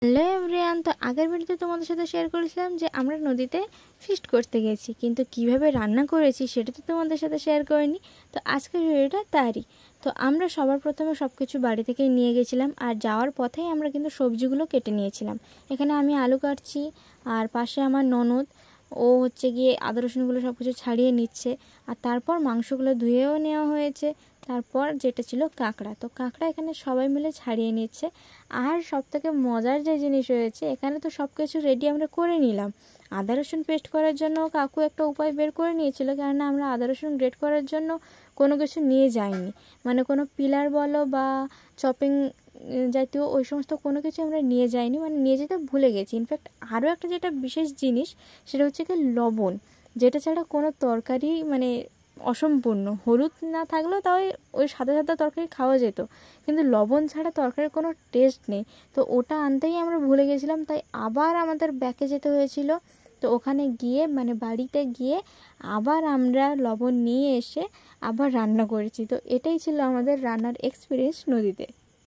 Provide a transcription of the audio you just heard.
Hello everyone, তো আগের ভিডিওতে তোমাদের সাথে শেয়ার করেছিলাম যে আমরা নদীতে ফিস্ট করতে গেছি, কিন্তু কিভাবে রান্না করেছি সেটা তো তোমাদের সাথে শেয়ার করিনি। তো আজকের ভিডিওটা তারই। তো আমরা সবার প্রথমে সব কিছু বাড়ি থেকে নিয়ে গেছিলাম, আর যাওয়ার পথেই আমরা কিন্তু সবজিগুলো কেটে নিয়েছিলাম। এখানে আমি আলু কাটছি, আর পাশে আমার ননদ ও হচ্ছে গিয়ে আদা রসুনগুলো সব কিছু ছাড়িয়ে নিচ্ছে, আর তারপর মাংসগুলো ধুয়েও নেওয়া হয়েছে। তারপর যেটা ছিল কাঁকড়া, তো কাঁকড়া এখানে সবাই মিলে ছাড়িয়ে নিচ্ছে। আর সবথেকে মজার যে জিনিস হয়েছে, এখানে তো সব কিছু রেডি আমরা করে নিলাম। আদা রসুন পেস্ট করার জন্য কাকু একটা উপায় বের করে নিয়েছিল, কেননা আমরা আদা রসুন গ্রেট করার জন্য কোনো কিছু নিয়ে যাইনি, মানে কোনো পিলার বলো বা চপিং জাতীয় ওই সমস্ত কোনো কিছু আমরা নিয়ে যাইনি, মানে নিয়ে যেতে ভুলে গেছি। ইনফ্যাক্ট আরও একটা যেটা বিশেষ জিনিস, সেটা হচ্ছে কি লবণ, যেটা ছাড়া কোনো তরকারি মানে অসম্পূর্ণ। হলুদ না থাকলেও তাও ওই সাদা সাদা তরকারি খাওয়া যেত, কিন্তু লবণ ছাড়া তরকারির কোনো টেস্ট নেই। তো ওটা আনতেই আমরা ভুলে গেছিলাম, তাই আবার আমাদের ব্যাকে যেতে হয়েছিল। তো ওখানে গিয়ে মানে বাড়িতে গিয়ে আবার আমরা লবণ নিয়ে এসে আবার রান্না করেছি। তো এটাই ছিল আমাদের রান্নার এক্সপিরিয়েন্স নদীতে।